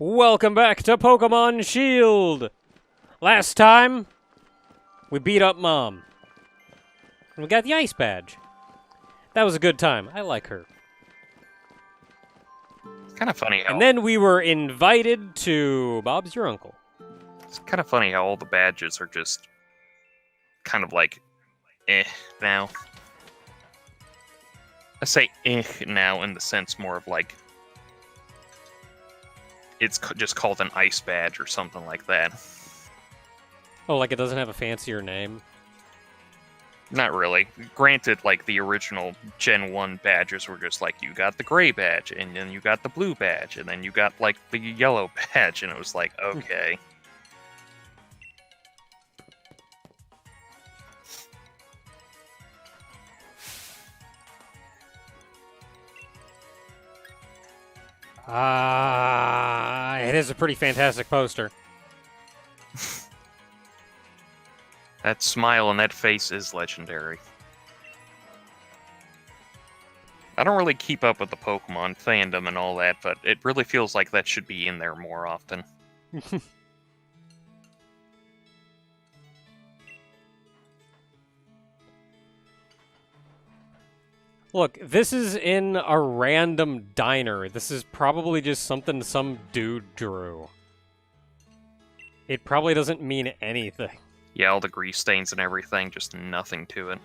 Welcome back to Pokémon Shield! Last time, we beat up Mom. And we got the Ice Badge. That was a good time. I like her. It's kind of funny how... And then we were invited to Bob's Your Uncle. It's kind of funny how all the badges are just kind of like, now. I say now in the sense more of like, it's just called an ice badge or something like that. Oh, like it doesn't have a fancier name? Not really. Granted, like the original Gen 1 badges were just like, you got the gray badge, and then you got the blue badge, and then you got like the yellow badge, and it was like, okay. It is a pretty fantastic poster. That smile and that face is legendary. I don't really keep up with the Pokemon fandom and all that, but it really feels like that should be in there more often. Look, this is in a random diner. This is probably just something some dude drew. It probably doesn't mean anything. Yeah, all the grease stains and everything, just nothing to it.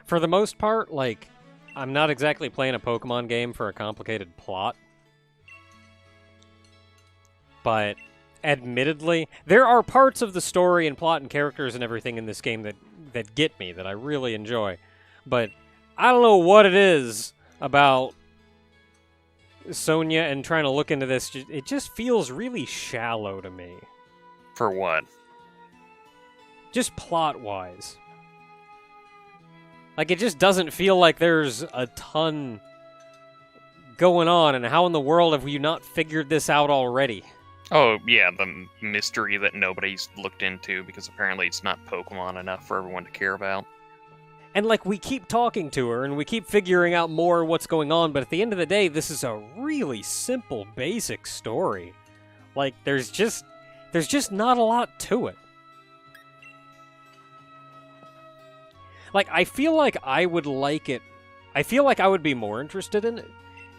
For the most part, like, I'm not exactly playing a Pokemon game for a complicated plot. But, admittedly, there are parts of the story and plot and characters and everything in this game that get me, that I really enjoy. But, I don't know what it is about Sonia and trying to look into this. It just feels really shallow to me. For what? Just plot-wise. Like, it just doesn't feel like there's a ton going on, and how in the world have you not figured this out already? Oh, yeah, the mystery that nobody's looked into, because apparently it's not Pokemon enough for everyone to care about. And, like, we keep talking to her, and we keep figuring out more what's going on, but at the end of the day, this is a really simple, basic story. Like, there's just not a lot to it. Like, I feel like I would like it. I feel like I would be more interested in it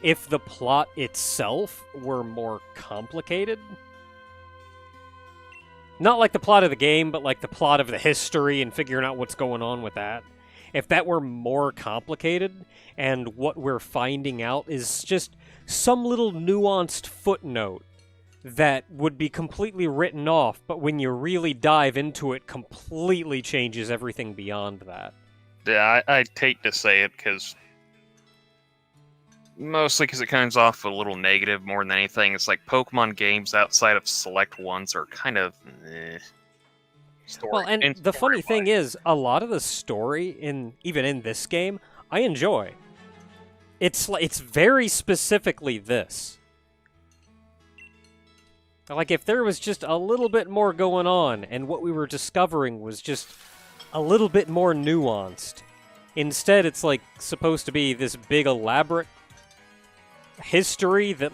if the plot itself were more complicated. Not like the plot of the game, but like the plot of the history and figuring out what's going on with that. If that were more complicated, and what we're finding out is just some little nuanced footnote that would be completely written off, but when you really dive into it, completely changes everything beyond that. Yeah, I'd hate to say it, mostly because it comes off a little negative more than anything. It's like Pokemon games outside of select ones are kind of story. Well, and the funny thing is, a lot of the story even in this game, I enjoy. It's very specifically this. Like, if there was just a little bit more going on, and what we were discovering was just a little bit more nuanced. Instead, it's like supposed to be this big elaborate history that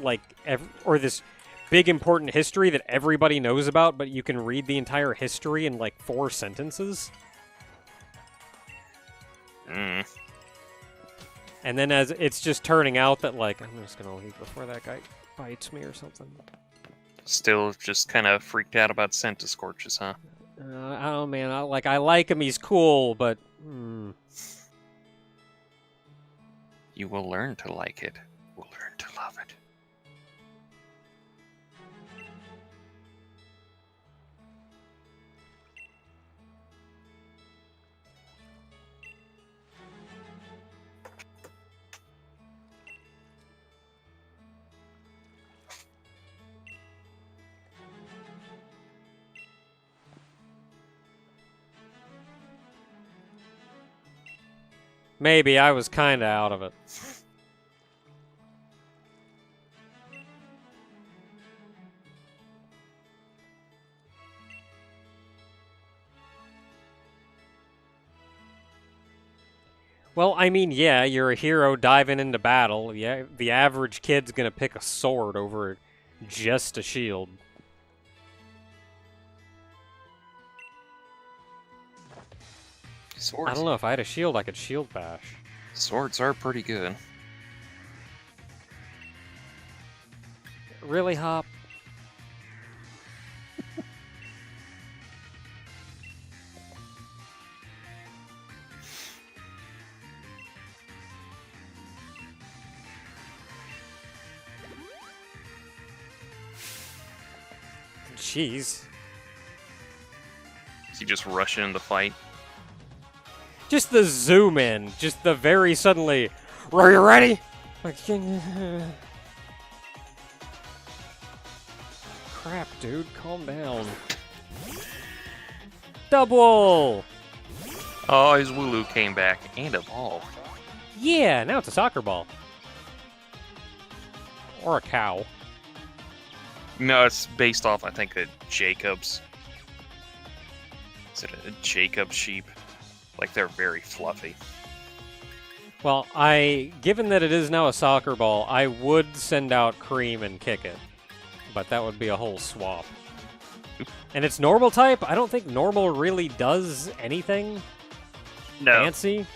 or this big important history that everybody knows about, but you can read the entire history in like 4 sentences. And then as it's just turning out that like, I'm just gonna leave before that guy bites me or something. Still just kind of freaked out about Centiscorches, huh? Oh man, I like him, he's cool, but... You will learn to like it. We'll learn to love it. Maybe, I was kinda out of it. Well, I mean, yeah, you're a hero diving into battle. Yeah, the average kid's gonna pick a sword over just a shield. Swords. I don't know, if I had a shield, I could shield bash. Swords are pretty good. Really, Hop? Jeez. Is he just rushing in the fight? Just the zoom in, just the very suddenly, are you ready? Like, crap, dude, calm down. Double! Oh, his Wooloo came back and evolved. Yeah, now it's a soccer ball. Or a cow. No, it's based off, I think, a Jacob's. Is it a Jacob sheep? Like, they're very fluffy. Well, given that it is now a soccer ball, I would send out Cream and kick it. But that would be a whole swap. And it's normal type? I don't think normal really does anything fancy.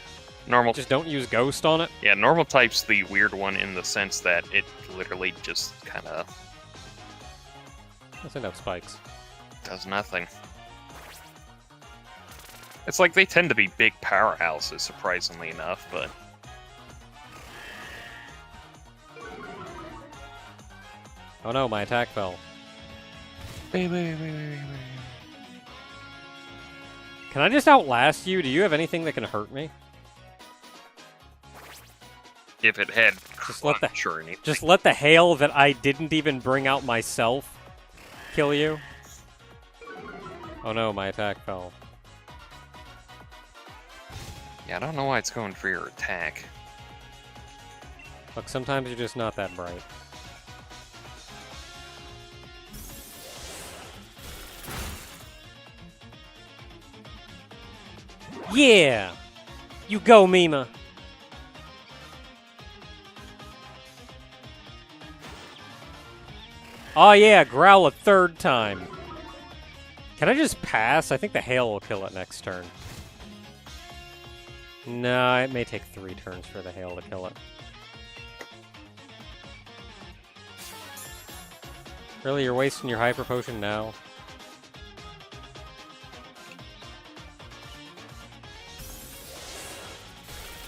Normal. Just don't use Ghost on it. Yeah, normal type's the weird one in the sense that it literally just kind of I'll send out Spikes. does nothing. It's like they tend to be big powerhouses, surprisingly enough, but... Oh no, my attack fell. Can I just outlast you? Do you have anything that can hurt me? If it had... Just let the sure anything. Just let the hail that I didn't even bring out myself kill you. Oh no, my attack fell. Yeah, I don't know why it's going for your attack. Look, sometimes you're just not that bright. Yeah! You go, Mima! Oh yeah, growl a third time. Can I just pass? I think the hail will kill it next turn. No, it may take 3 turns for the hail to kill it. Really, you're wasting your hyper potion now?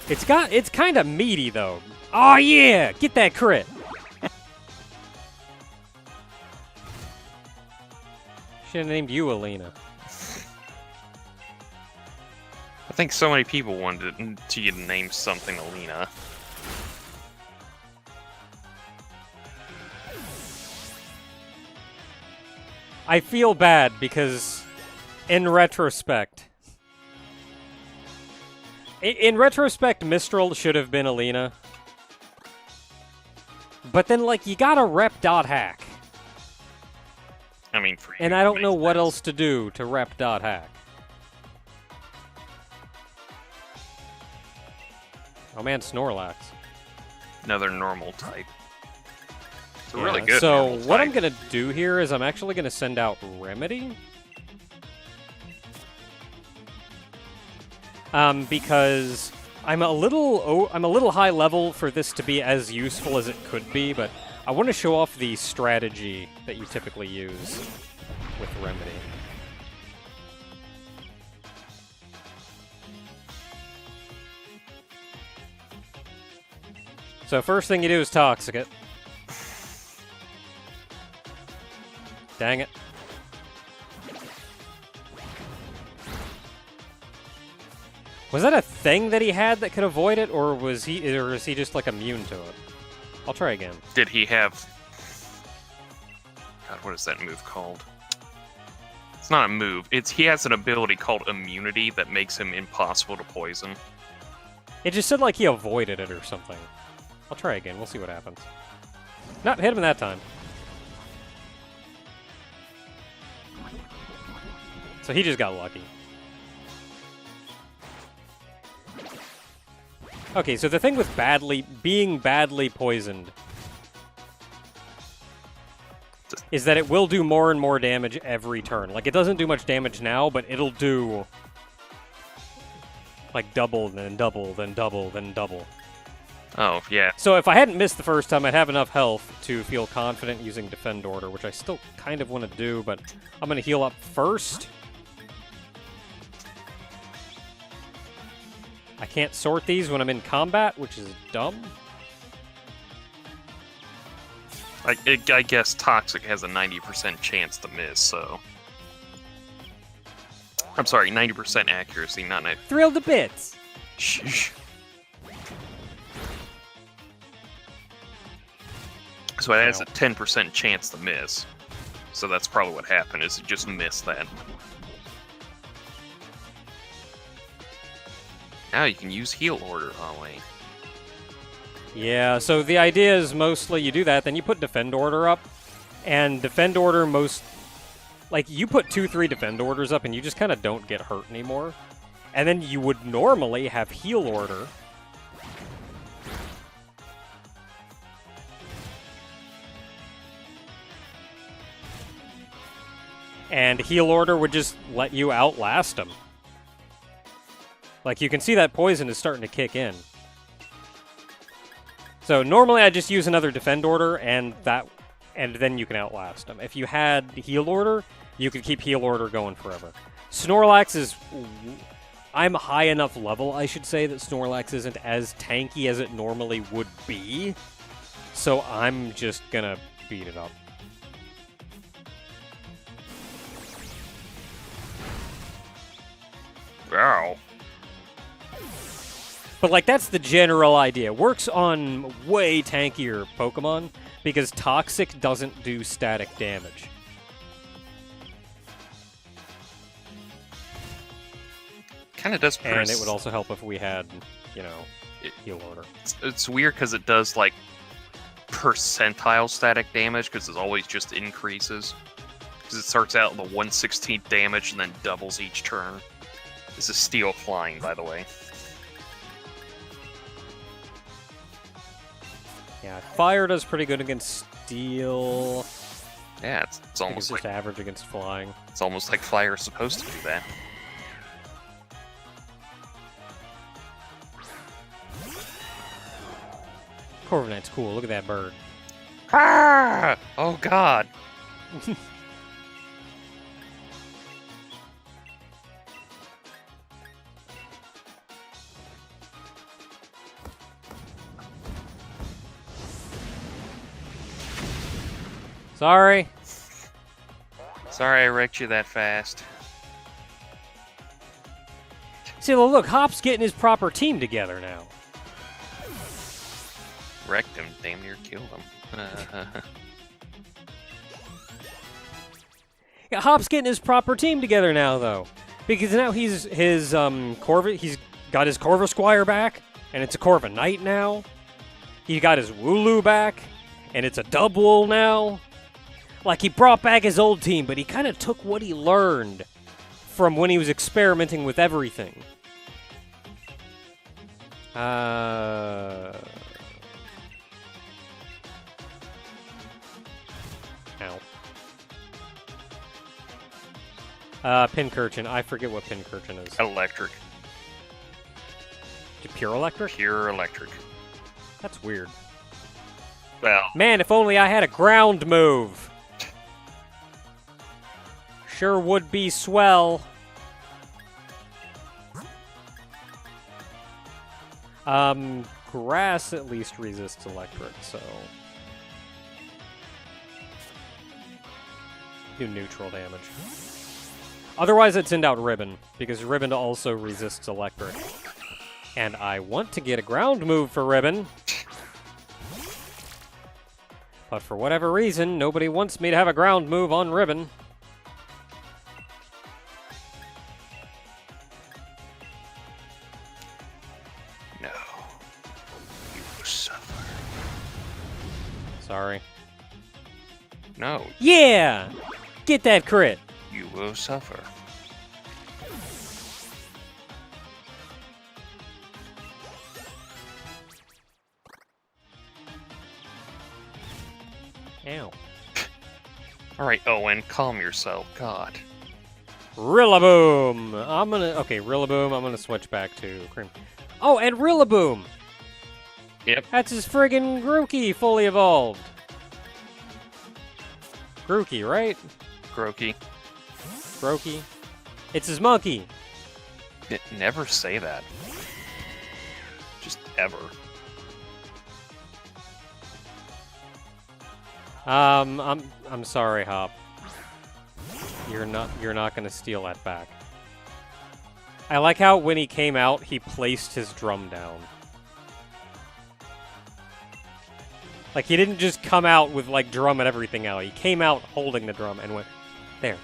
It's kind of meaty though. Oh yeah, get that crit. Should have named you Alina. I think so many people wanted to name something Alina. I feel bad because, in retrospect, Mistral should have been Alina. But then, like, you gotta rep dot hack. I mean, for you, And I don't know what else to do to rep dot hack. Oh man, Snorlax. Another normal type. It's a Yeah, really good so normal what type. I'm gonna do here is I'm actually gonna send out Remedy. Because I'm a little high level for this to be as useful as it could be, but I want to show off the strategy that you typically use with Remedy. So first thing you do is Toxic it. Dang it. Was that a thing that he had that could avoid it, or is he just like immune to it? I'll try again. Did he have... God, what is that move called? It's not a move. He has an ability called Immunity that makes him impossible to poison. It just said like he avoided it or something. I'll try again. We'll see what happens. Not hit him that time. So he just got lucky. Okay, so the thing with being badly poisoned is that it will do more and more damage every turn. Like, it doesn't do much damage now, but it'll do, like, double, then double, then double, then double. Oh, yeah. So if I hadn't missed the first time, I'd have enough health to feel confident using Defend Order, which I still kind of want to do, but I'm going to heal up first. I can't sort these when I'm in combat, which is dumb. I guess Toxic has a 90% chance to miss, so... I'm sorry, 90% accuracy, not 90%. Thrilled to bits! Shh. So it has a 10% chance to miss. So that's probably what happened, is it just missed that. Now you can use Heal Order. Oh, wait. Yeah, so the idea is mostly you do that, then you put Defend Order up, and Defend Order like, you put 2-3 Defend Orders up and you just kind of don't get hurt anymore. And then you would normally have Heal Order. And Heal Order would just let you outlast them. Like, you can see that poison is starting to kick in. So normally I just use another Defend Order, and then you can outlast them. If you had Heal Order, you could keep Heal Order going forever. Snorlax is... I'm high enough level, I should say, that Snorlax isn't as tanky as it normally would be. So I'm just gonna beat it up. Wow. But, like, that's the general idea. Works on way tankier Pokemon, because Toxic doesn't do static damage. Kind of does. And it would also help if we had, you know, Heal Order. It's weird because it does, like, percentile static damage, because it always just increases. Because it starts out with a 1/16 damage and then doubles each turn. This is Steel Flying, by the way. Yeah, Fire does pretty good against Steel. Yeah, it's almost just average against Flying. It's almost like Fire is supposed to do that. Corviknight's cool. Look at that bird. Ah! Oh God. Sorry. Sorry I wrecked you that fast. See, look, Hop's getting his proper team together now. Wrecked him, damn near killed him. Yeah, Hop's getting his proper team together now, though, because now he's got his Corvisquire back, and it's a Corviknight now. He got his Wooloo back, and it's a Dubwool now. Like, he brought back his old team, but he kind of took what he learned from when he was experimenting with everything. Ow. Pincurchin. I forget what Pincurchin is. Electric. Pure Electric? Pure electric. That's weird. Well, Man, if only I had a ground move. Sure would be swell. Grass at least resists electric, so... do neutral damage. Otherwise, I'd send out Ribbon, because Ribbon also resists electric. And I want to get a ground move for Ribbon. But for whatever reason, nobody wants me to have a ground move on Ribbon. no. You will suffer. Sorry. No, Yeah! Get that crit! you will suffer. Ow. Alright, Owen, calm yourself. God. Rillaboom! Okay, Rillaboom, I'm gonna switch back to Cream. Oh, and Rillaboom! Yep. That's his friggin' Grookey fully evolved. Grookey, right? Grookey. Grookey. It's his monkey. Never say that. Just ever. I'm sorry, Hop. You're not gonna steal that back. I like how when he came out, he placed his drum down. Like, he didn't just come out with, like, drum and everything out. He came out holding the drum and went, there.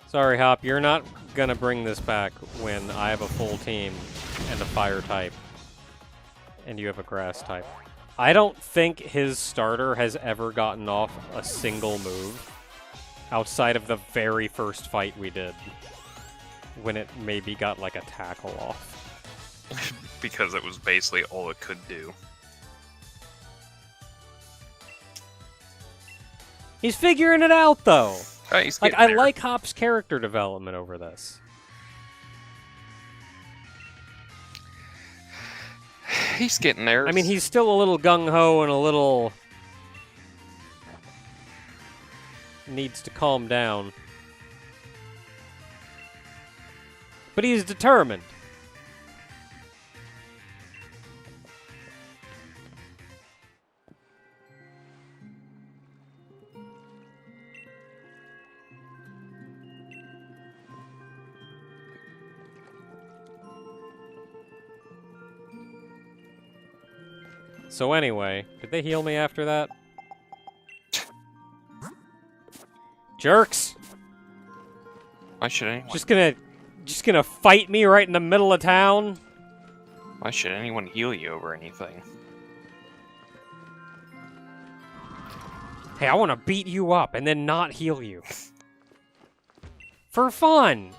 Sorry, Hop, you're not gonna bring this back when I have a full team and a fire type, and you have a grass type. I don't think his starter has ever gotten off a single move outside of the very first fight we did, when it maybe got, like, a tackle off. Because it was basically all it could do. He's figuring it out, though. He's Like, getting I there. like Hop's character development over this. He's getting there. I mean, he's still a little gung-ho and a little... needs to calm down. But he's determined. So anyway, did they heal me after that? Jerks! Why should anyone? Just gonna fight me right in the middle of town? Why should anyone heal you over anything? Hey, I want to beat you up and then not heal you. For fun!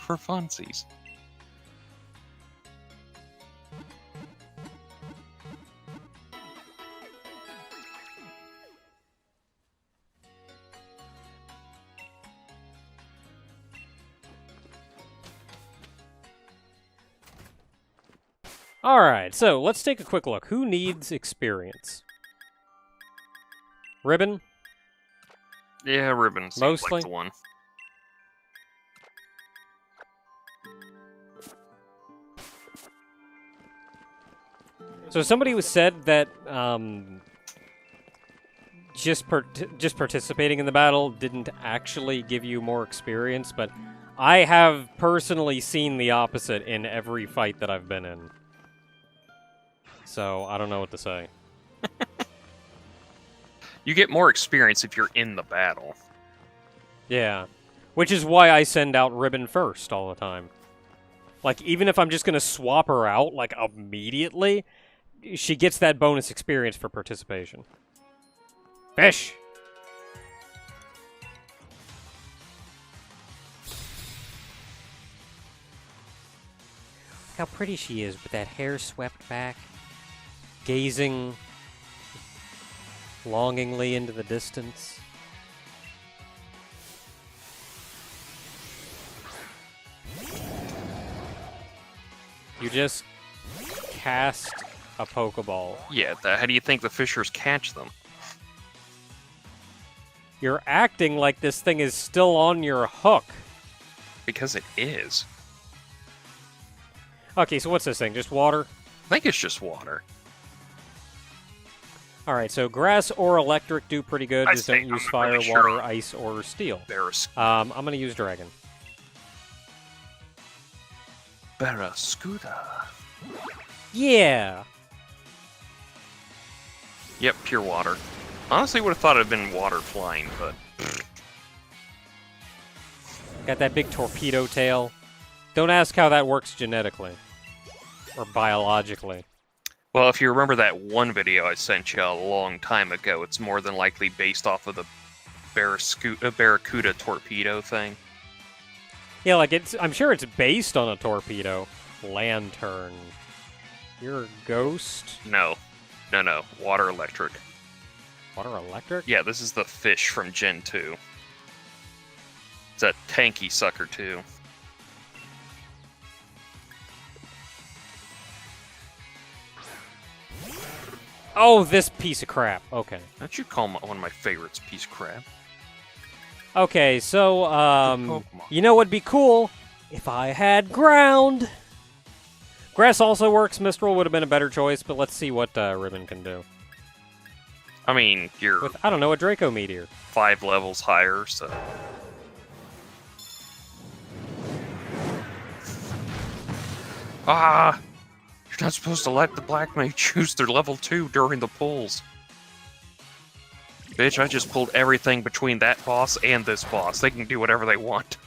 For funsies. Alright, so let's take a quick look. Who needs experience? Ribbon? Yeah, Ribbon seems Mostly. like the one. So somebody was said that just participating in the battle didn't actually give you more experience, but I have personally seen the opposite in every fight that I've been in. So I don't know what to say. You get more experience if you're in the battle. Yeah. Which is why I send out Ribbon first all the time. Like, even if I'm just gonna swap her out, like, immediately, she gets that bonus experience for participation. Fish! Look how pretty she is with that hair swept back, gazing longingly into the distance. You just cast a Pokeball. Yeah, how do you think the fishers catch them? You're acting like this thing is still on your hook. Because it is. Okay, so what's this thing? Just water? I think it's just water. Alright, so grass or electric do pretty good. I Just say don't use I'm fire, really sure. water, ice, or steel. Barraskewda. I'm gonna use dragon. Barraskewda. Yeah! Yep, pure water. Honestly, would have thought it'd been water flying, but Got that big torpedo tail. Don't ask how that works genetically. Or biologically. well, if you remember that one video I sent you a long time ago, it's more than likely based off of the Barracuda torpedo thing. Yeah, like, I'm sure it's based on a torpedo. Lantern. You're a ghost? No, No. Water electric. Water electric? Yeah, this is the fish from Gen 2. It's a tanky sucker, too. Oh, this piece of crap. Okay. Don't you call one of my favorites piece of crap? Okay, so, Pokemon. you know what'd be cool? If I had ground. Grass also works. Mistral would have been a better choice, but let's see what Ribbon can do. I mean, you're With, I don't know, a Draco Meteor. 5 levels higher, so... Ah! You're not supposed to let the Black Mage choose their level 2 during the pulls. Bitch, I just pulled everything between that boss and this boss. They can do whatever they want.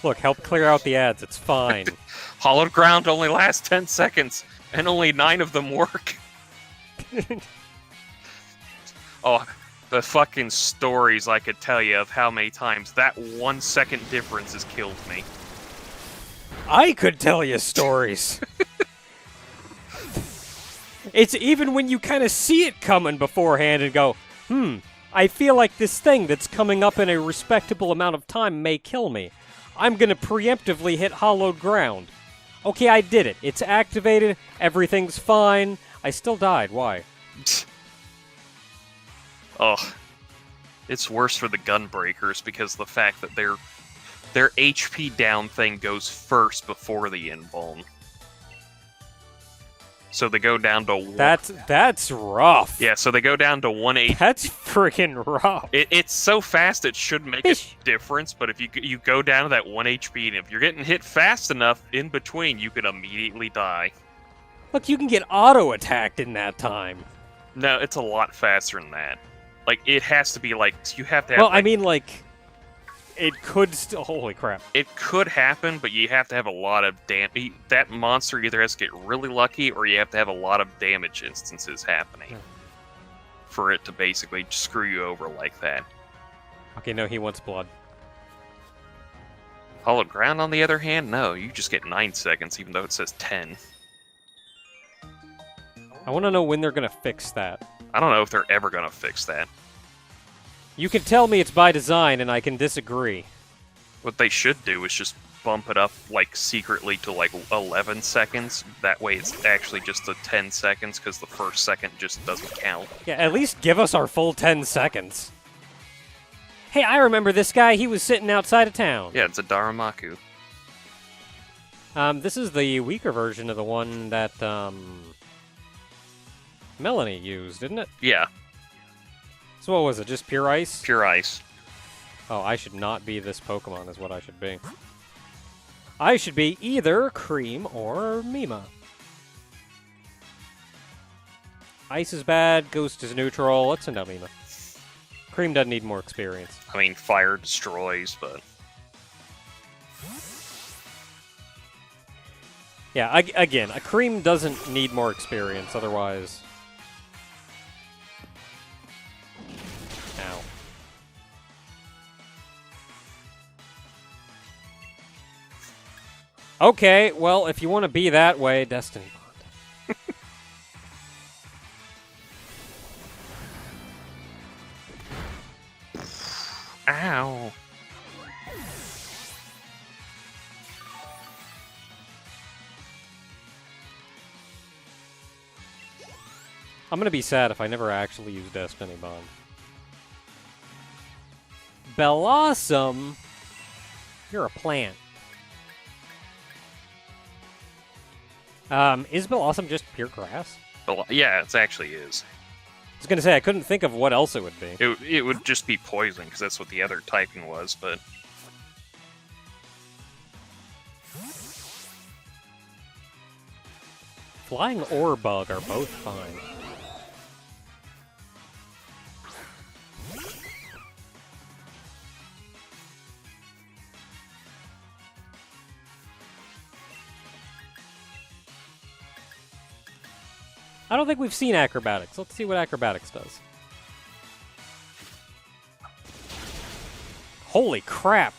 Look, help clear out the ads. It's fine. Hollowed ground only lasts 10 seconds, and only 9 of them work. Oh, the fucking stories I could tell you of how many times that 1 second difference has killed me. I could tell you stories. It's even when you kind of see it coming beforehand and go, I feel like this thing that's coming up in a respectable amount of time may kill me. I'm going to preemptively hit hollowed ground. Okay, I did it. It's activated. Everything's fine. I still died. Why? Oh, it's worse for the Gunbreakers because the fact that their HP down thing goes first before the invuln. So they go down to 1. That's rough. Yeah, so they go down to 1 HP. That's freaking rough. It's so fast it should make a difference, but if you go down to that 1 HP, and if you're getting hit fast enough in between, you can immediately die. Look, you can get auto-attacked in that time. No, it's a lot faster than that. Like, it has to be like, you have to have... Well, I mean, like, it could still... Holy crap. It could happen, but you have to have a lot of damage. That monster either has to get really lucky, or you have to have a lot of damage instances happening for it to basically screw you over like that. Okay, no, he wants blood. Hollowed ground, on the other hand, no, you just get 9 seconds, even though it says 10. I want to know when they're going to fix that. I don't know if they're ever going to fix that. You can tell me it's by design, and I can disagree. What they should do is just bump it up, like, secretly to, like, 11 seconds. That way it's actually just the 10 seconds, because the first second just doesn't count. Yeah, at least give us our full 10 seconds. Hey, I remember this guy. He was sitting outside of town. Yeah, it's a Daramaku. This is the weaker version of the one that, Melanie used, isn't it? Yeah. So what was it, just pure ice? Pure ice. Oh, I should not be this Pokemon is what I should be. I should be either Cream or Mima. Ice is bad, Ghost is neutral, let's send out Mima. Cream doesn't need more experience. I mean, fire destroys, but... Yeah, again, a Cream doesn't need more experience, otherwise... Ow. Okay, well, if you want to be that way, Destiny Bond. Ow. I'm gonna be sad if I never actually use Destiny Bond. Bellossom, you're a plant. Is Bellossom just pure grass? Yeah, it actually is. I was gonna say, I couldn't think of what else it would be. It would just be poison, because that's what the other typing was, but... Flying or Bug are both fine. I don't think we've seen Acrobatics. Let's see what Acrobatics does. Holy crap!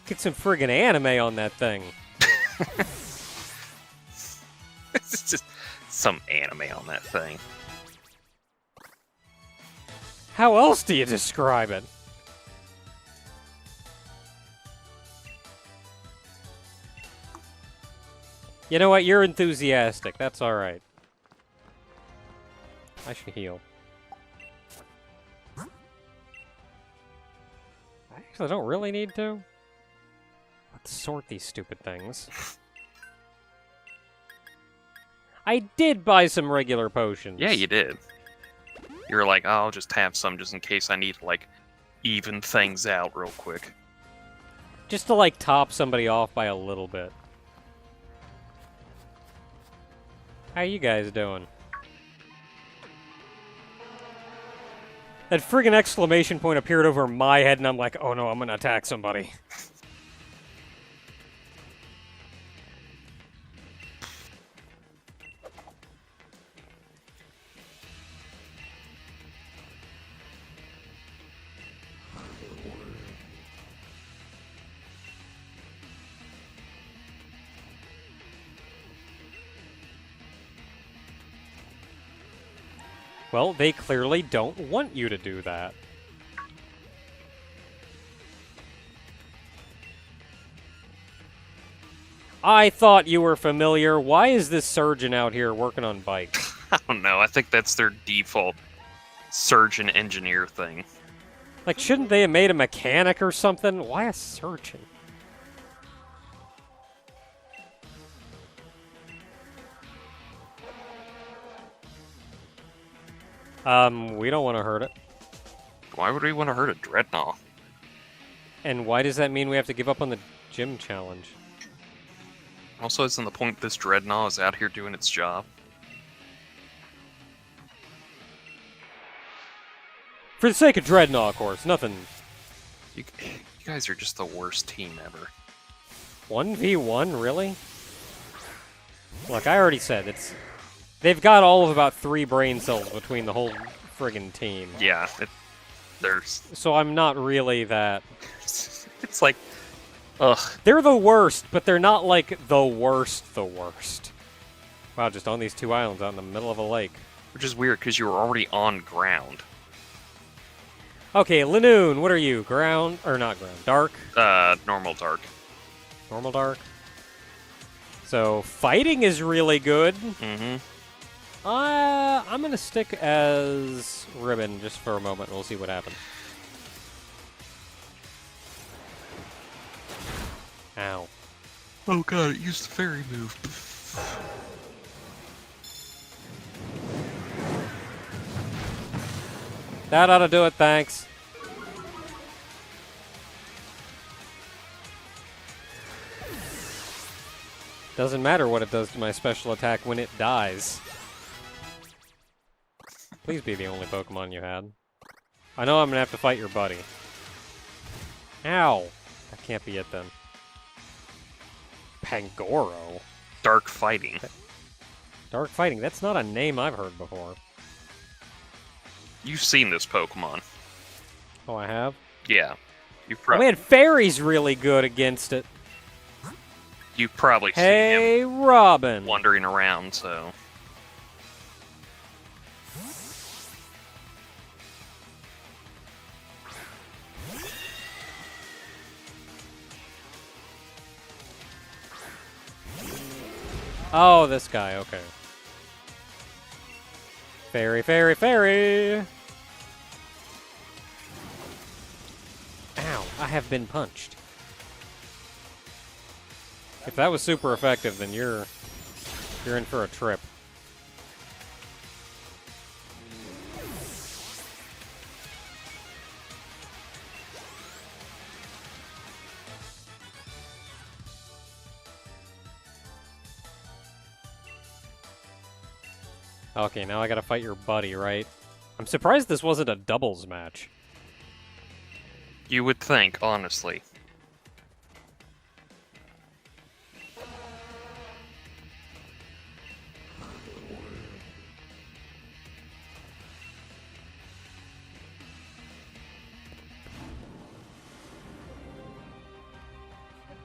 Get some friggin' anime on that thing. It's just some anime on that thing. How else do you describe it? You know what? You're enthusiastic. That's alright. I should heal. I don't really need to. Let's sort these stupid things. I did buy some regular potions. Yeah, you did. You were like, oh, I'll just have some just in case I need to, like, even things out real quick. Just to, like, top somebody off by a little bit. How you guys doing? That friggin' exclamation point appeared over my head, and I'm like, oh no, I'm gonna attack somebody. Well, they clearly don't want you to do that. I thought you were familiar. Why is this surgeon out here working on bikes? I don't know. I think that's their default surgeon engineer thing. Like, shouldn't they have made a mechanic or something? Why a surgeon? We don't want to hurt it. Why would we want to hurt a Dreadnought? And why does that mean we have to give up on the gym challenge? Also, isn't the point this Dreadnought is out here doing its job? For the sake of Dreadnought, of course. Nothing. You guys are just the worst team ever. 1v1, really? Look, I already said, they've got all of about 3 brain cells between the whole friggin' team. Yeah, there's... So I'm not really that... It's like... Ugh. They're the worst, but they're not like the worst. Wow, just on these 2 islands out in the middle of a lake. Which is weird, because you were already on ground. Okay, Lanoon, what are you? Ground? Or not ground. Dark? Normal dark. Normal dark? So, fighting is really good. Mm-hmm. I'm gonna stick as Ribbon just for a moment. We'll see what happens. Ow. Oh god, it used the fairy move. That ought to do it, thanks. Doesn't matter what it does to my special attack when it dies. Please be the only Pokemon you had. I know I'm gonna have to fight your buddy. Ow! That can't be it then. Pangoro? Dark fighting. Dark fighting, that's not a name I've heard before. You've seen this Pokemon. Oh, I have? Yeah. Oh man, Fairy's really good against it. You've probably seen Hey, him Robin! wandering around, so... Oh, this guy, okay. Fairy, fairy, fairy! Ow, I have been punched. If that was super effective, then you're in for a trip. Okay, now I gotta fight your buddy, right? I'm surprised this wasn't a doubles match. You would think, honestly.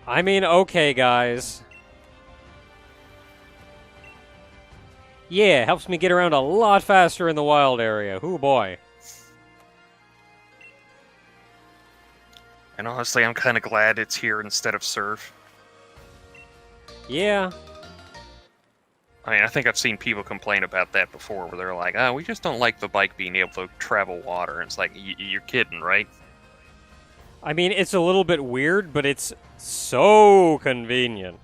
I mean, okay, guys. Yeah, helps me get around a lot faster in the wild area. Ooh, boy. And honestly, I'm kind of glad it's here instead of Surf. Yeah. I mean, I think I've seen people complain about that before, where they're like, "Oh, we just don't like the bike being able to travel water." And it's like, you're kidding, right? I mean, it's a little bit weird, but it's so convenient.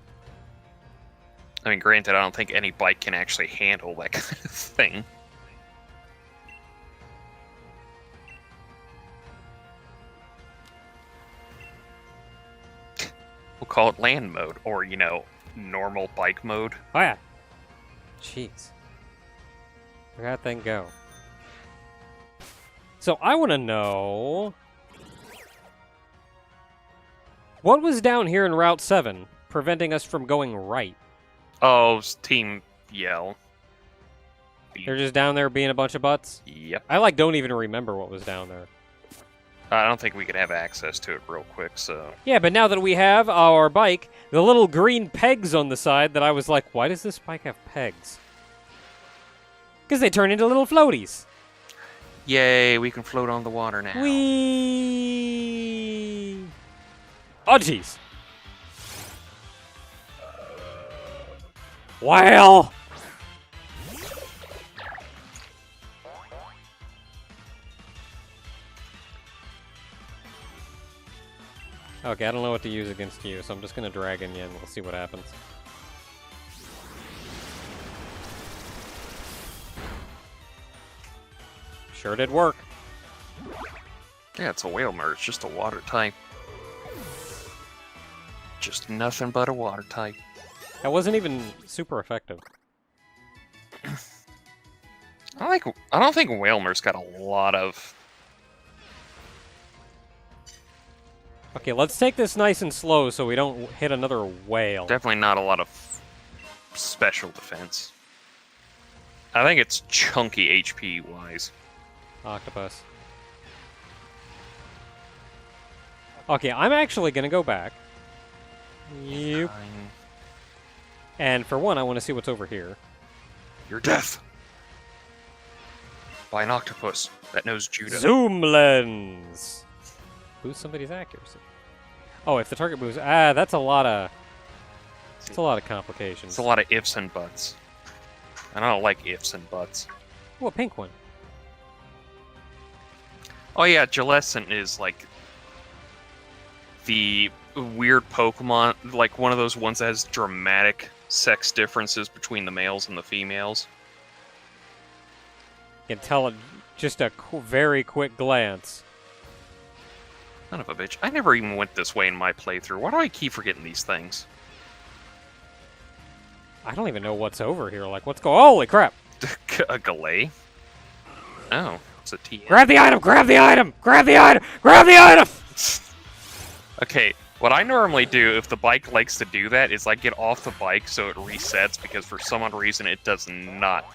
I mean, granted, I don't think any bike can actually handle that kind of thing. We'll call it land mode, or, you know, normal bike mode. Oh, yeah. Jeez. Where'd that thing go? So, I want to know... what was down here in Route 7, preventing us from going right? Oh, Team Yell. They're just down there being a bunch of butts? Yep. I, don't even remember what was down there. I don't think we could have access to it real quick, so... Yeah, but now that we have our bike, the little green pegs on the side that I was like, why does this bike have pegs? Because they turn into little floaties. Yay, we can float on the water now. Whee! Oh, jeez. Well... okay, I don't know what to use against you, so I'm just gonna dragon you and we'll see what happens. Sure did work. Yeah, it's a whale merge, just a water type. Just nothing but a water type. That wasn't even super effective. I don't think Whalmer's got a lot of... Okay, let's take this nice and slow so we don't hit another whale. Definitely not a lot of special defense. I think it's chunky HP-wise. Octopus. Okay, I'm actually gonna go back. Yep. Fine. And for one, I want to see what's over here. Your death! By an octopus that knows judo. Zoom lens! Boost somebody's accuracy. Oh, if the target moves... ah, that's a lot of... It's a lot of complications. It's a lot of ifs and buts. And I don't like ifs and buts. Oh, a pink one. Oh yeah, Gillescent is like the weird Pokemon, like one of those ones that has dramatic sex differences between the males and the females. You can tell it just a very quick glance. Son of a bitch. I never even went this way in my playthrough. Why do I keep forgetting these things? I don't even know what's over here. Like, what's going... holy crap! A Galay? Oh, it's a TN. Grab the item! Grab the item! Grab the item! Grab the item! Okay, what I normally do if the bike likes to do that is I get off the bike so it resets, because for some odd reason it does not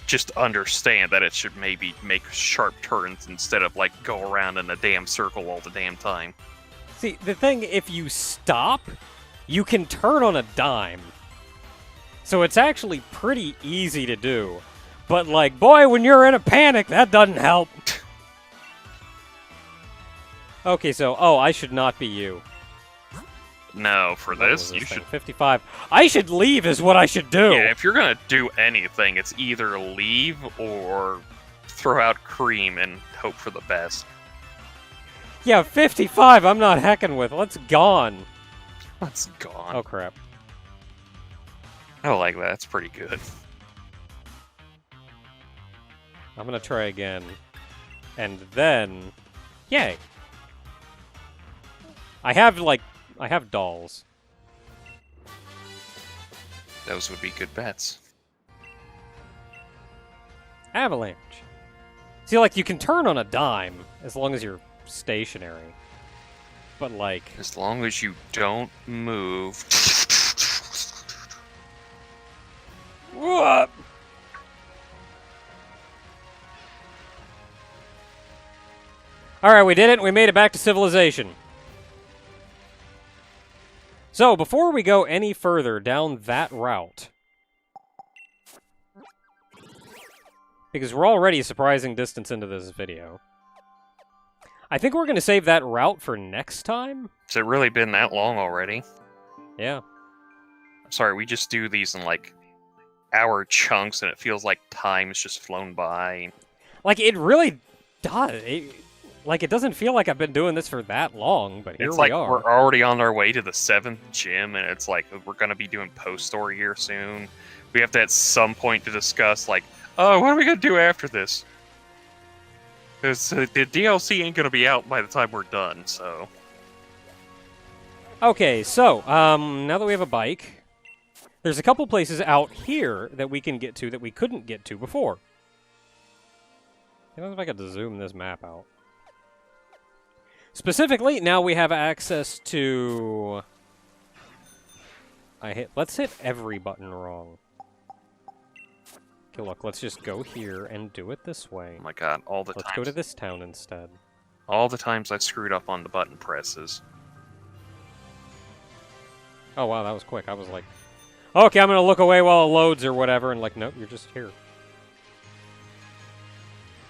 just understand that it should maybe make sharp turns instead of like go around in a damn circle all the damn time. See, the thing, if you stop, you can turn on a dime. So it's actually pretty easy to do. But like, boy, when you're in a panic, that doesn't help. Okay, so, oh, I should not be you. No, for What this, was you thing? should... 55. I should leave is what I should do. Yeah, if you're gonna do anything, it's either leave or throw out cream and hope for the best. Yeah, 55 I'm not hecking with. Let's gone. That's gone. Oh, crap. I like that. That's pretty good. I'm gonna try again. And then... yay. I have dolls. Those would be good bets. Avalanche. See, like, you can turn on a dime as long as you're stationary. But, like... As long as you don't move. What? Alright, we did it. We made it back to civilization. So, before we go any further down that route, because we're already a surprising distance into this video. I think we're going to save that route for next time. Has it really been that long already? Yeah. I'm sorry, we just do these in, like, hour chunks, and it feels like time's just flown by. Like, it really does. It doesn't feel like I've been doing this for that long, but here It's we like are. we're already on our way to the 7th gym, and it's like we're going to be doing post-story here soon. We have to at some point to discuss, like, oh, what are we going to do after this? Because the DLC ain't going to be out by the time we're done, so... Okay, so, now that we have a bike, there's a couple places out here that we can get to that we couldn't get to before. I don't know if I got to zoom this map out. Specifically, now we have access to... Let's hit every button wrong. Okay, look, let's just go here and do it this way. Oh my god, all the Let's times... go to this town instead. All the times I screwed up on the button presses. Oh, wow, that was quick. I was like, okay, I'm going to look away while it loads or whatever, and like, nope, you're just here.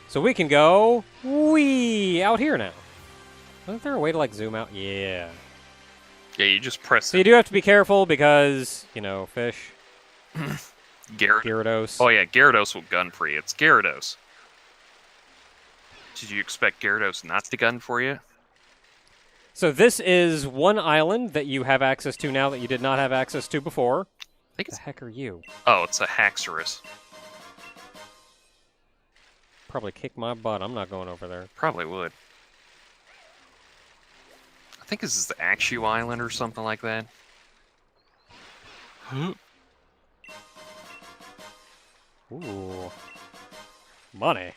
So we can go, whee, out here now. Isn't there a way to, like, zoom out? Yeah. Yeah, you just press So you do have to be careful because, you know, fish. Gyarados. Oh yeah, Gyarados will gun for you. It's Gyarados. Did you expect Gyarados not to gun for you? So this is one island that you have access to now that you did not have access to before. I think The it's... heck are you? Oh, it's a Haxorus. Probably kick my butt. I'm not going over there. Probably would. I think this is the Axew Island or something like that. Ooh. Money.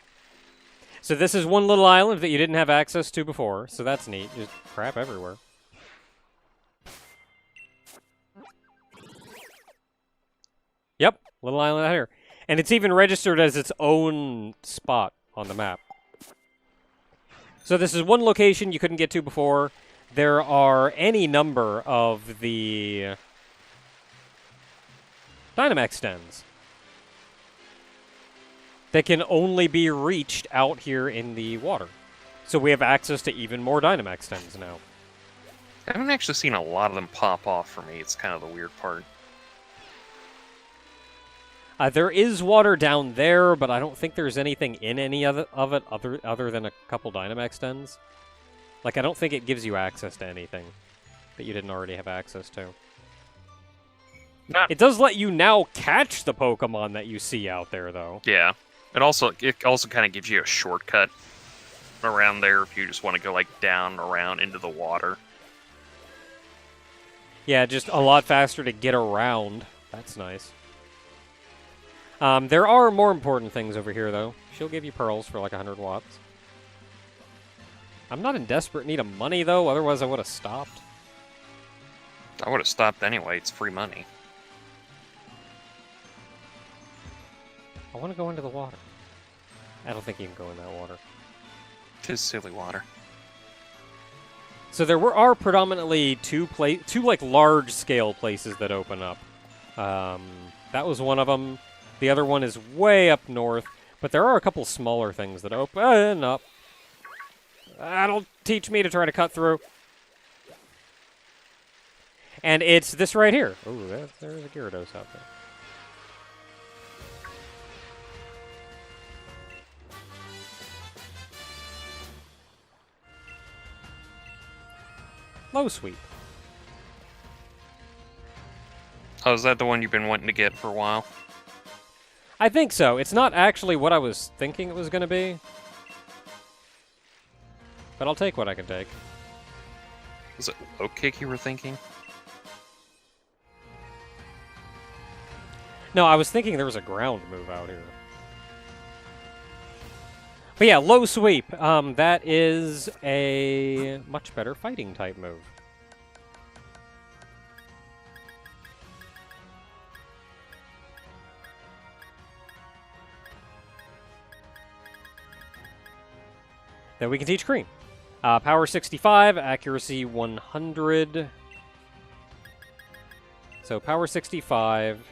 So this is one little island that you didn't have access to before, so that's neat. Just crap everywhere. Yep, little island out here. And it's even registered as its own spot on the map. So this is one location you couldn't get to before. There are any number of the Dynamax dens that can only be reached out here in the water. So we have access to even more Dynamax dens now. I haven't actually seen a lot of them pop off for me. It's kind of the weird part. There is water down there, but I don't think there's anything in any of it other than a couple Dynamax dens. Like, I don't think it gives you access to anything that you didn't already have access to. It does let you now catch the Pokemon that you see out there, though. Yeah. It also kind of gives you a shortcut around there if you just want to go, like, down, around, into the water. Yeah, just a lot faster to get around. That's nice. There are more important things over here, though. She'll give you pearls for like 100 watts. I'm not in desperate need of money, though. Otherwise, I would have stopped. I would have stopped anyway. It's free money. I want to go into the water. I don't think you can go in that water. It is silly water. So there are predominantly two like large-scale places that open up. That was one of them. The other one is way up north, but there are a couple smaller things that open up. That'll teach me to try to cut through. And it's this right here. Oh, there's a Gyarados out there. Low sweep. Oh, is that the one you've been wanting to get for a while? I think so. It's not actually what I was thinking it was going to be. But I'll take what I can take. Was it low kick you were thinking? No, I was thinking there was a ground move out here. But yeah, low sweep. That is a much better fighting type move. That we can teach Cream. Power 65, accuracy 100. So power 65.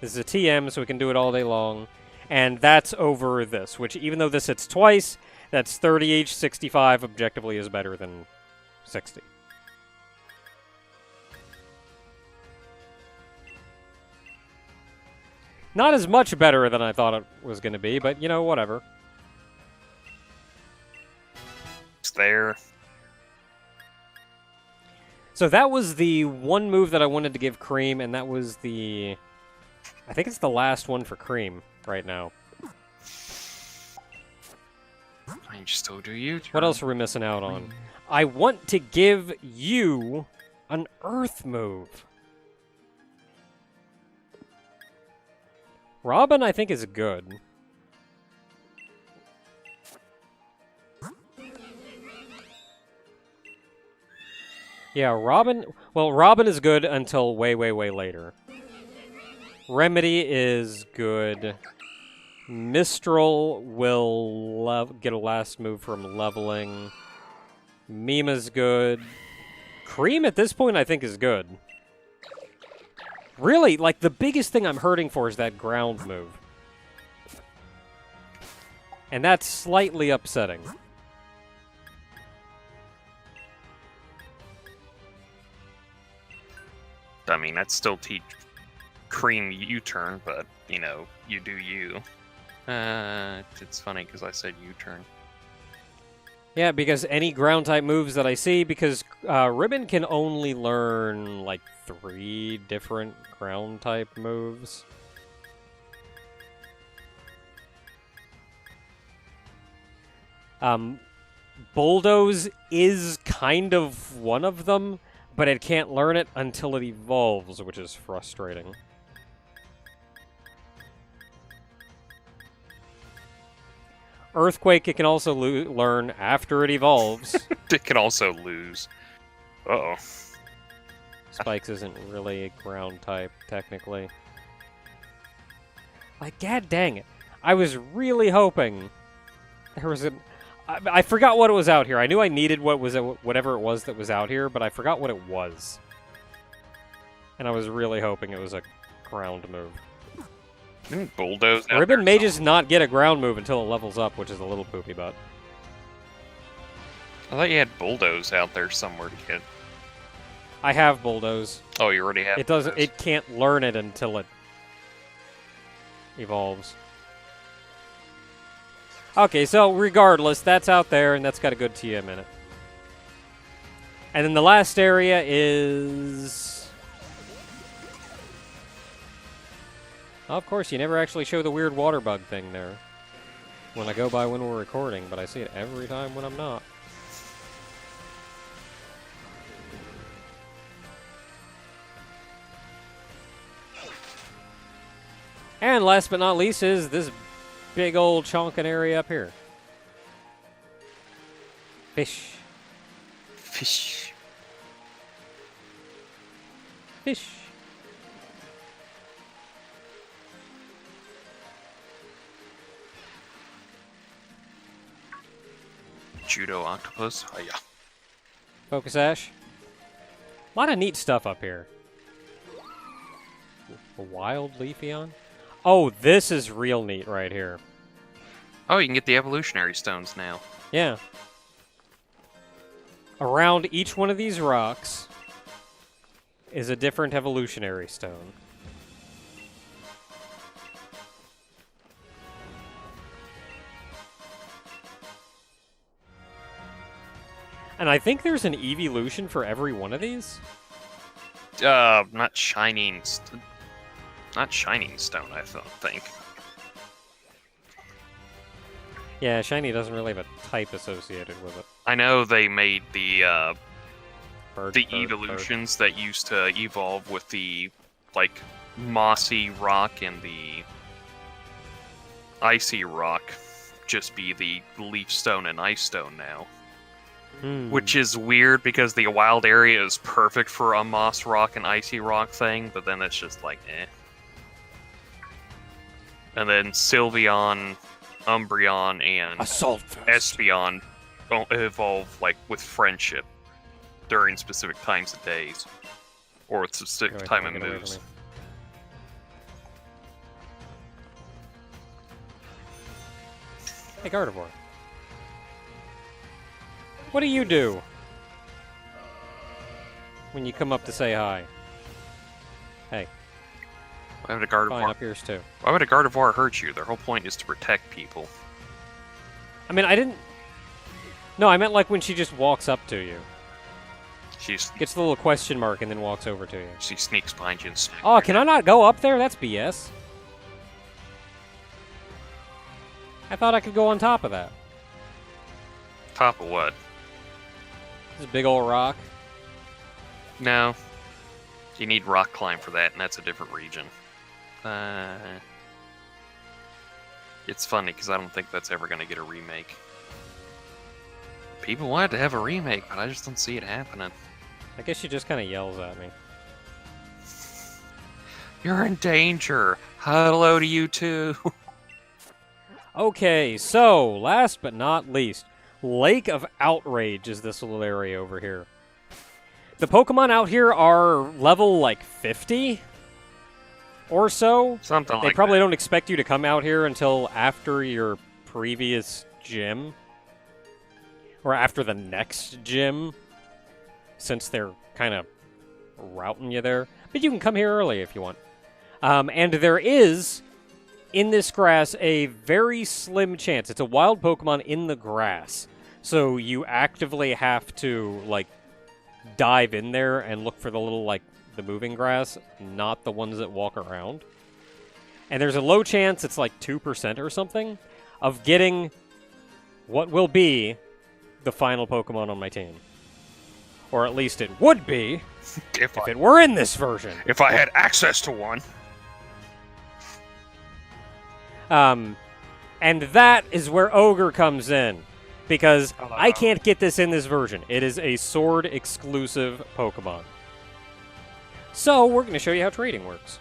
This is a TM, so we can do it all day long. And that's over this, which even though this hits twice, that's 30 each. 65 objectively is better than 60. Not as much better than I thought it was going to be, but, you know, whatever. It's there. So that was the one move that I wanted to give Cream, and that was the... I think it's the last one for Cream right now. I still do you. What else are we missing out on? I want to give you an Earth move. Robin, I think, is good. Yeah, Robin... Well, Robin is good until way, way, way later. Remedy is good. Mistral will get a last move from leveling. Mima's good. Cream at this point, I think, is good. Really, like, the biggest thing I'm hurting for is that ground move. And that's slightly upsetting. I mean, I'd still teach Cream U-turn, but, you know, you do you. It's funny because I said U-turn. Yeah, because any ground-type moves that I see, because Ribbon can only learn, like, 3 different ground-type moves. Bulldoze is kind of one of them, but it can't learn it until it evolves, which is frustrating. Earthquake, it can also learn after it evolves. It can also lose. Uh-oh. Spikes isn't really a ground type, technically. Like, god dang it. I was really hoping there was a... I forgot what it was out here. I knew I needed whatever it was that was out here, but I forgot what it was. And I was really hoping it was a ground move. Bulldoze. Ribbon may just not get a ground move until it levels up, which is a little poopy butt. I thought you had Bulldoze out there somewhere to get. I have Bulldoze. Oh, you already have. It doesn't. Bulldoze. It can't learn it until it evolves. Okay, so regardless, that's out there, and that's got a good TM in it. And then the last area is... Of course, you never actually show the weird water bug thing there. When I go by when we're recording, but I see it every time when I'm not. And last but not least is this big old chonkin area up here. Fish. Fish. Fish. Judo octopus. Oh, yeah. Focus Ash. A lot of neat stuff up here. A wild Leafeon? Oh, this is real neat right here. Oh, you can get the evolutionary stones now. Yeah. Around each one of these rocks is a different evolutionary stone. And I think there's an evolution for every one of these. Not shining. Not shining stone, I don't think. Yeah, shiny doesn't really have a type associated with it. I know they made the Bird, evolutions that used to evolve with the, like, mossy rock and the icy rock just be the leaf stone and ice stone now. Which is weird because the wild area is perfect for a moss rock and icy rock thing, but then it's just like, eh. And then Sylveon, Umbreon, and Assault Espeon evolve like with friendship during specific times of days. Or with specific time of moves. Hey, Gardevoir. What do you do when you come up to say hi? Hey. Why would a Fine, Gardevoir? up yours too. Why would a Gardevoir hurt you? Their whole point is to protect people. I mean, I didn't... No, I meant like when she just walks up to you. She's Gets the little question mark and then walks over to you. she sneaks behind you and smacks Oh, your can neck. I not go up there? That's BS. I thought I could go on top of that. Top of what? This big old rock. No. You need rock climb for that, and that's a different region. It's funny because I don't think that's ever going to get a remake. People wanted to have a remake, but I just don't see it happening. I guess she just kind of yells at me. You're in danger. Hello to you too. Okay, so last but not least, Lake of Outrage is this little area over here. The Pokemon out here are level like 50 or so. Something They like probably that. don't expect you to come out here until after your previous gym. Or after the next gym. Since they're kind of routing you there. But you can come here early if you want. And there is, in this grass, a very slim chance. It's a wild Pokemon in the grass. So you actively have to, like, dive in there and look for the little, like, the moving grass, not the ones that walk around. And there's a low chance, it's like 2% or something, of getting what will be the final Pokemon on my team. Or at least it would be if if it were in this version. I had access to one. And that is where Ogre comes in. Because Hello. I can't get this in this version. It is a Sword exclusive Pokemon. So we're going to show you how trading works.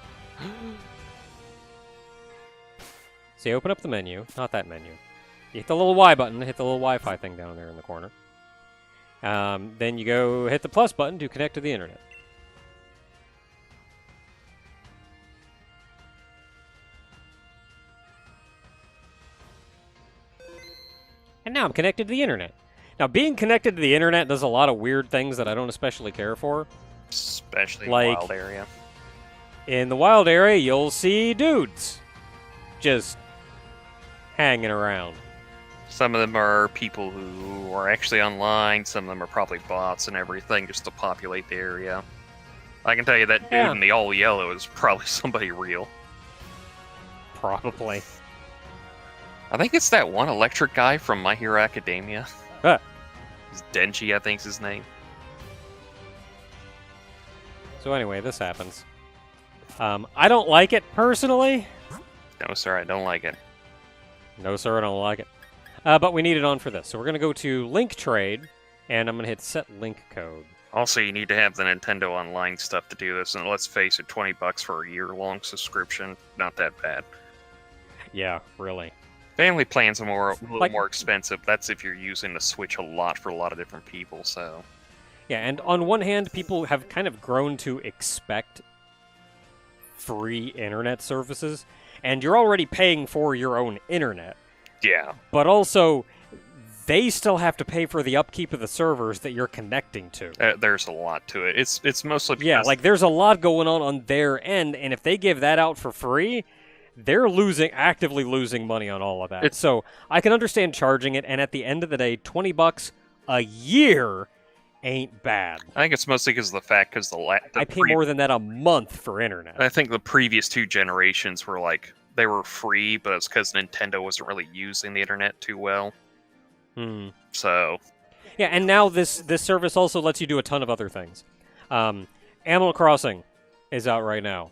So you open up the menu. Not that menu. You hit the little Y button, hit the little Wi-Fi thing down there in the corner. Then you go hit the plus button to connect to the internet. And now I'm connected to the internet. Now, being connected to the internet does a lot of weird things that I don't especially care for. Especially in Like- the wild area. In the wild area, you'll see dudes just hanging around. Some of them are people who are actually online. Some of them are probably bots and everything just to populate the area. I can tell you that dude Yeah. in the all yellow is probably somebody real. Probably. I think it's that one electric guy from My Hero Academia. Huh. It's Denji, I think's his name. So anyway, this happens. I don't like it personally. No, sir, I don't like it. No, sir, I don't like it. But we need it on for this. So we're going to go to Link Trade, and I'm going to hit Set Link Code. Also, you need to have the Nintendo Online stuff to do this, and let's face it, $20 for a year-long subscription, not that bad. Yeah, really. Family plans are a little Like- more expensive. That's if you're using the Switch a lot for a lot of different people, so... Yeah, and on one hand, people have kind of grown to expect free internet services, and you're already paying for your own internet. Yeah. But also, they still have to pay for the upkeep of the servers that you're connecting to. There's a lot to it. It's mostly because... Yeah, like there's a lot going on their end, and if they give that out for free, they're actively losing money on all of that. So I can understand charging it, and at the end of the day, $20 a year ain't bad. I think it's mostly because of the fact, because I pay more than that a month for internet. I think the previous two generations were like, they were free, but it's because Nintendo wasn't really using the internet too well. So... Yeah, and now this service also lets you do a ton of other things. Animal Crossing is out right now.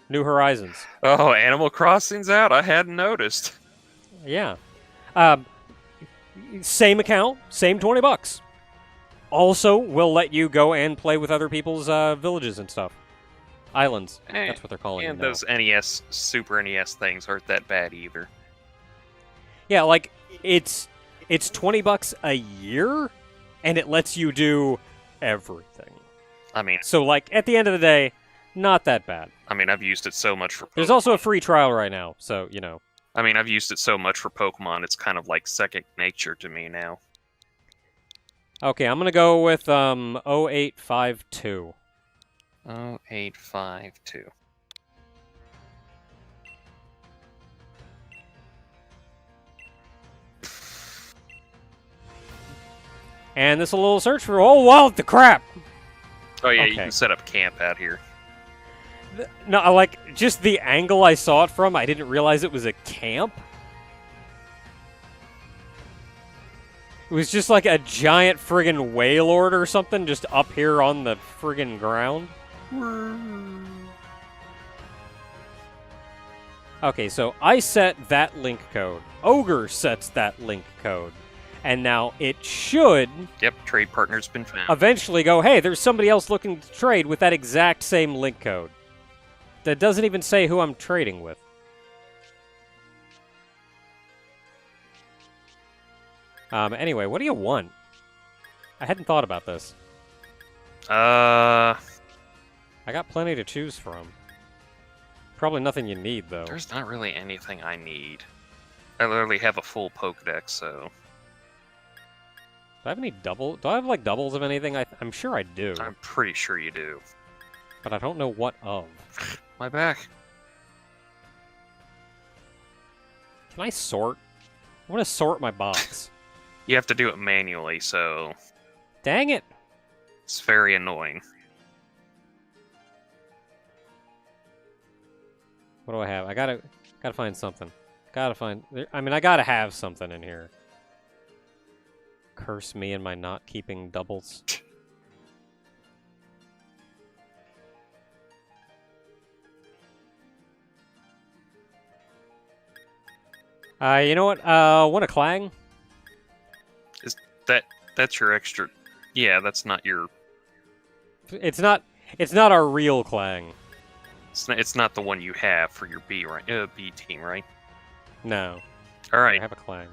New Horizons. Oh, Animal Crossing's out? I hadn't noticed. Yeah. Same account, same $20. Also, will let you go and play with other people's villages and stuff. Islands. That's what they're calling And them now. those NES, Super NES things aren't that bad either. Yeah, like it's $20 a year, and it lets you do everything. I mean, So, like at the end of the day, not that bad. I've used it so much for... There's also a free trial right now, so you know. I mean, I've used it so much for Pokemon, it's kind of like second nature to me now. Okay, I'm gonna go with 0852. 0852. And this little search for what the crap. Oh yeah, Okay. you can set up camp out here. No, I like just the angle I saw it from. I didn't realize it was a camp. It was just like a giant friggin' Wailord or something just up here on the friggin' ground. Okay, so I set that link code. Ogre sets that link code. And now it should Yep, trade partner's been found. eventually go, hey, there's somebody else looking to trade with that exact same link code. That doesn't even say who I'm trading with. Anyway, what do you want? I hadn't thought about this. I got plenty to choose from. Probably nothing you need, though. There's not really anything I need. I literally have a full Pokedex, so... Do I have any double? Do I have, like, doubles of anything? I'm sure I do. I'm pretty sure you do. But I don't know what of. My back. Can I sort? I want to sort my box. You have to do it manually, so... Dang it! It's very annoying. What do I have? I gotta find something. I gotta have something in here. Curse me and my not keeping doubles. You know what? Want a Clang? That's your extra... Yeah, that's not your... It's not our real Clang. It's not the one you have for your B team, right? No. All right. I have a Clang.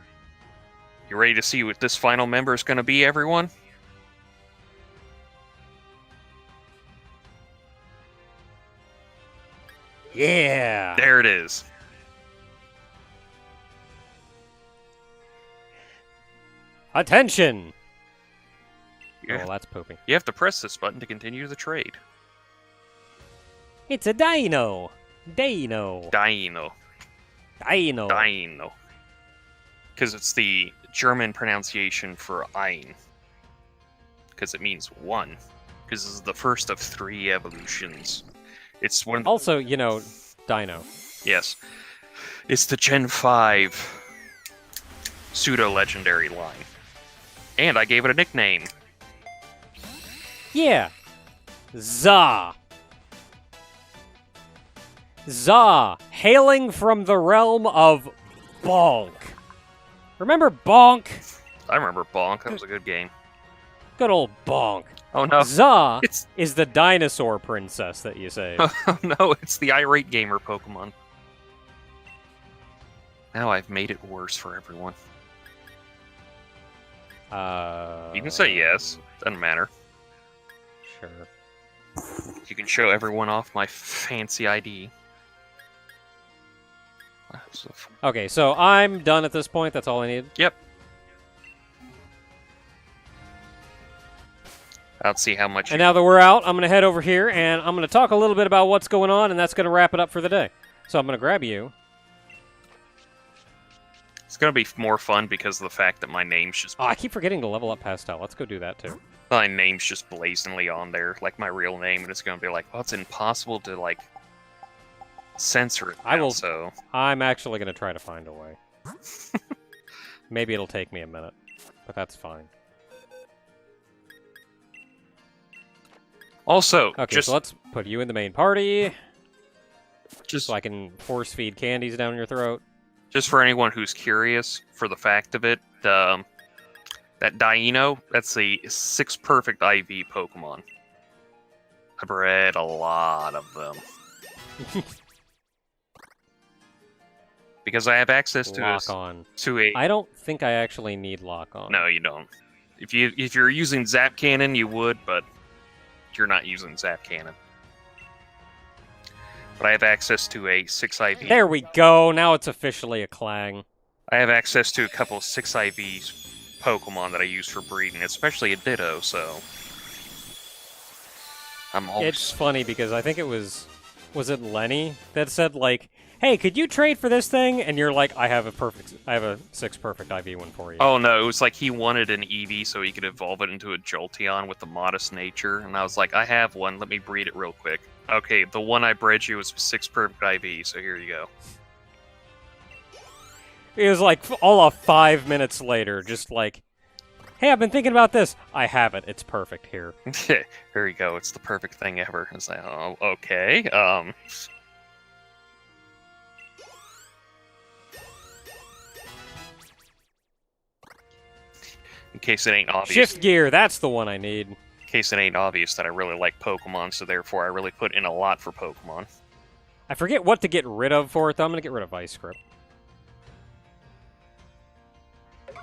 You ready to see what this final member is going to be, everyone? Yeah! There it is. Attention! Yeah. Oh, that's pooping. You have to press this button to continue the trade. It's a dino! Dino! Dino. Dino! Dino. Because it's the German pronunciation for ein. Because it means one. Because this is the first of 3 evolutions. It's one. Also, you know, Dino. Yes. It's the Gen 5 pseudo-legendary line. And I gave it a nickname. Yeah! Za! Za! Hailing from the realm of Bonk. Remember Bonk? I remember Bonk. That was a good game. Good old Bonk. Oh no. Za It's is the dinosaur princess that you say. oh no, it's the irate gamer Pokemon. Now I've made it worse for everyone. You can say yes. Doesn't matter. Sure. You can show everyone off my fancy ID. Okay, so I'm done at this point. That's all I need. Yep. I'll see how much. And now that we're out, I'm going to head over here, and I'm going to talk a little bit about what's going on, and that's going to wrap it up for the day. So I'm going to grab you. It's gonna be more fun because of the fact that my name's just. Oh, I keep forgetting to level up Pastel. Let's go do that, too. My name's just blazingly on there, like my real name, and it's gonna be like, well, it's impossible to like censor it. I will. So I'm actually going to try to find a way. Maybe it'll take me a minute, but that's fine. Also, Okay, so let's put you in the main party, just so I can force feed candies down your throat. Just for anyone who's curious, for the fact of it, that Dino, that's a 6 perfect IV Pokemon. I've bred a lot of them. Because I have access to Lock on. a... I don't think I actually need lock on. No, you don't. If you're using Zap Cannon, you would, but you're not using Zap Cannon. But I have access to a 6 IV. There we go. Now it's officially a Clang. I have access to a couple of 6 IVs Pokemon that I use for breeding, especially a Ditto, so... It's funny because I think it was it Lenny that said, like, hey, could you trade for this thing? And you're like, I have a 6 perfect IV one for you. Oh no, it was like he wanted an Eevee so he could evolve it into a Jolteon with the modest nature, and I was like, I have one, let me breed it real quick. Okay, the one I bred you was 6 perfect IV, so here you go. It was like all of 5 minutes later, just like, hey, I've been thinking about this. I have it. It's perfect here. Here you go. It's the perfect thing ever. It's like, oh, okay. In case it ain't obvious. Shift gear. That's the one I need. In case it ain't obvious that I really like Pokemon, so therefore I really put in a lot for Pokemon. I forget what to get rid of for it, though. I'm going to get rid of Ice Grip.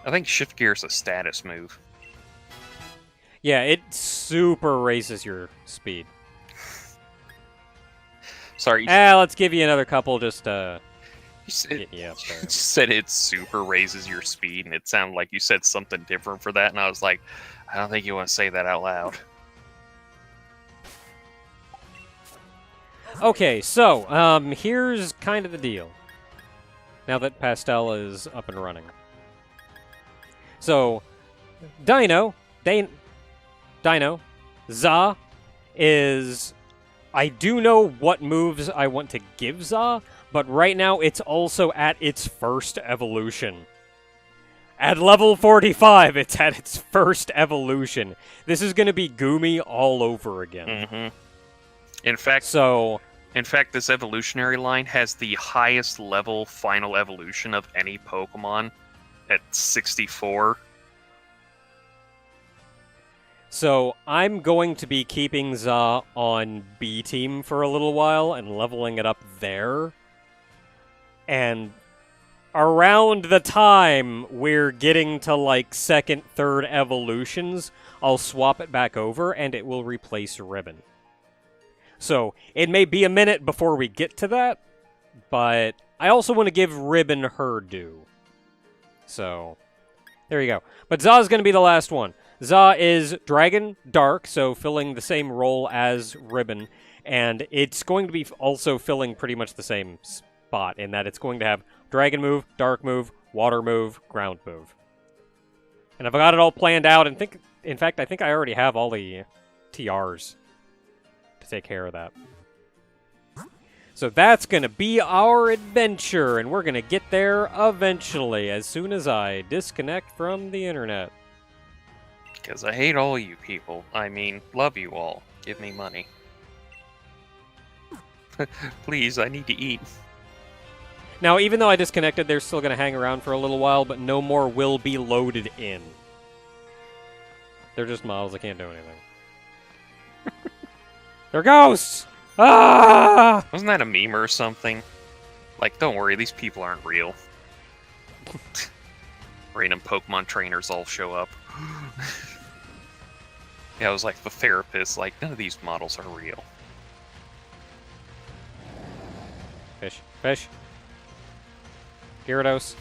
I think Shift Gear is a status move. Yeah, it super raises your speed. Sorry. Let's give you another couple just to get you up there. You said it super raises your speed, and it sounded like you said something different for that, and I was like, I don't think you want to say that out loud. Okay, so, here's kind of the deal. Now that Pastel is up and running. So, Dino, Za is... I do know what moves I want to give Za, but right now it's also at its first evolution. At level 45, it's at its first evolution. This is going to be Goomy all over again. Mm-hmm. In fact, this evolutionary line has the highest level final evolution of any Pokemon at 64. So I'm going to be keeping Za on B team for a little while and leveling it up there. And around the time we're getting to like second, third evolutions, I'll swap it back over and it will replace Ribbon. So it may be a minute before we get to that, but I also want to give Ribbon her due. So there you go. But Za's going to be the last one. Za is Dragon Dark, so filling the same role as Ribbon, and it's going to be also filling pretty much the same spot in that it's going to have Dragon move, Dark move, Water move, Ground move. And I've got it all planned out, and in fact, I think I already have all the TRs to take care of that. So that's going to be our adventure, and we're going to get there eventually as soon as I disconnect from the internet. Because I hate all you people. I mean, love you all. Give me money. Please, I need to eat. Now, even though I disconnected, they're still going to hang around for a little while, but no more will be loaded in. They're just models. I can't do anything. They're ghosts! Ah! Wasn't that a meme or something? Like, don't worry, these people aren't real. Random Pokemon trainers all show up. Yeah, it was like the therapist, like, none of these models are real. Fish. Fish. Gyarados.